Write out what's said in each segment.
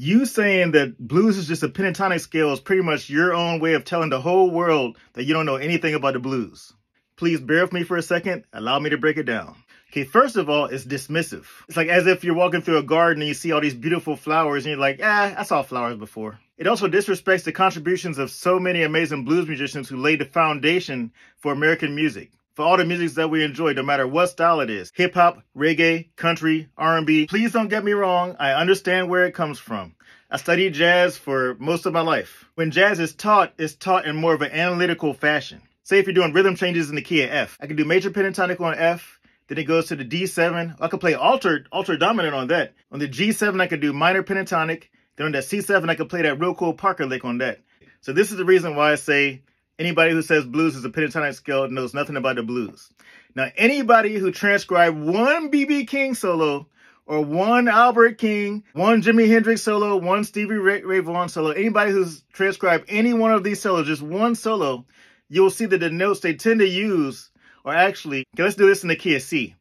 You saying that blues is just a pentatonic scale is pretty much your own way of telling the whole world that you don't know anything about the blues. Please bear with me for a second. Allow me to break it down. Okay, first of all, it's dismissive. It's like as if you're walking through a garden and you see all these beautiful flowers and you're like, I saw flowers before. It also disrespects the contributions of so many amazing blues musicians who laid the foundation for American music. For all the music that we enjoy, no matter what style it is, hip-hop, reggae, country, R&B. Please don't get me wrong, I understand where it comes from. I studied jazz for most of my life. When jazz is taught, it's taught in more of an analytical fashion. Say if you're doing rhythm changes in the key of F. I can do major pentatonic on F, then it goes to the D7. I can play altered dominant on that. On the G7, I can do minor pentatonic. Then on that C7, I can play that real cool Parker lick on that. So this is the reason why I say anybody who says blues is a pentatonic scale knows nothing about the blues. Now, anybody who transcribed one B.B. King solo or one Albert King, one Jimi Hendrix solo, one Stevie Ray Vaughan solo, anybody who's transcribed any one of these solos, just one solo, you'll see that the notes they tend to use are actually, okay, let's do this in the key of C,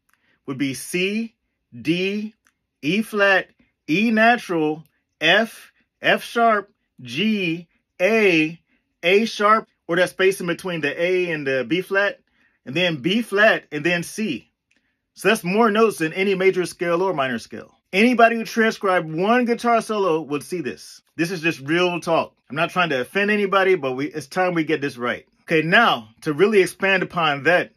would be C, D, E flat, E natural, F, F sharp, G, A sharp, or that space in between the A and the B flat, and then B flat, and then C. So that's more notes than any major scale or minor scale. Anybody who transcribed one guitar solo would see this. This is just real talk. I'm not trying to offend anybody, but it's time we get this right. Okay, now, to really expand upon that,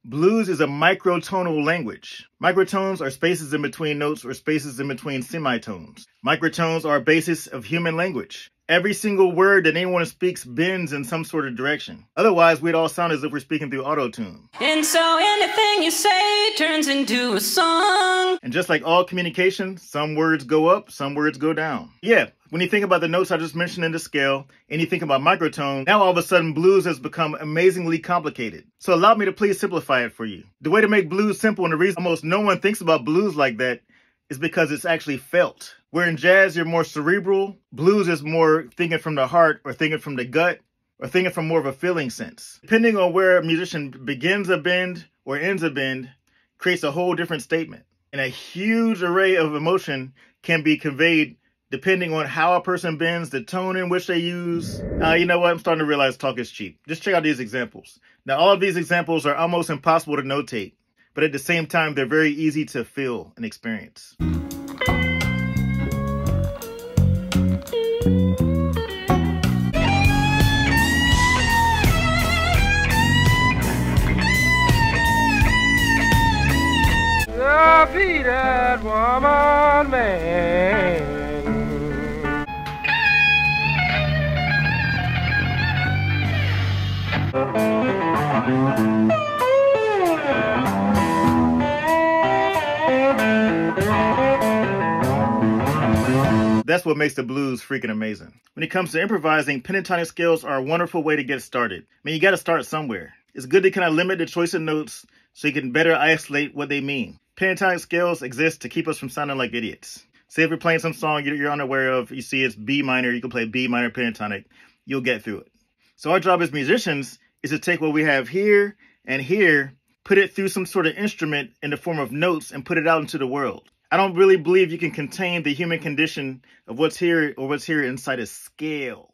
blues is a microtonal language. Microtones are spaces in between notes or spaces in between semitones. Microtones are a basis of human language. Every single word that anyone speaks bends in some sort of direction. Otherwise, we'd all sound as if we're speaking through auto-tune. And so anything you say turns into a song. And just like all communication, some words go up, some words go down. Yeah, when you think about the notes I just mentioned in the scale, and you think about microtone, now all of a sudden blues has become amazingly complicated. So allow me to please simplify it for you. The way to make blues simple, and the reason almost no one thinks about blues like that, is because it's actually felt. Where in jazz, you're more cerebral, blues is more thinking from the heart or thinking from the gut or thinking from more of a feeling sense. Depending on where a musician begins a bend or ends a bend, creates a whole different statement. And a huge array of emotion can be conveyed depending on how a person bends, the tone in which they use. You know what? I'm starting to realize talk is cheap. Just check out these examples. Now, all of these examples are almost impossible to notate, but at the same time, they're very easy to feel and experience. Be that woman, man. That's what makes the blues freaking amazing. When it comes to improvising, pentatonic scales are a wonderful way to get started. I mean, you got to start somewhere. It's good to kind of limit the choice of notes so you can better isolate what they mean. Pentatonic scales exist to keep us from sounding like idiots. Say if you're playing some song you're unaware of, you see it's B minor, you can play B minor pentatonic, you'll get through it. So our job as musicians is to take what we have here and here, put it through some sort of instrument in the form of notes and put it out into the world. I don't really believe you can contain the human condition of what's here or what's here inside a scale.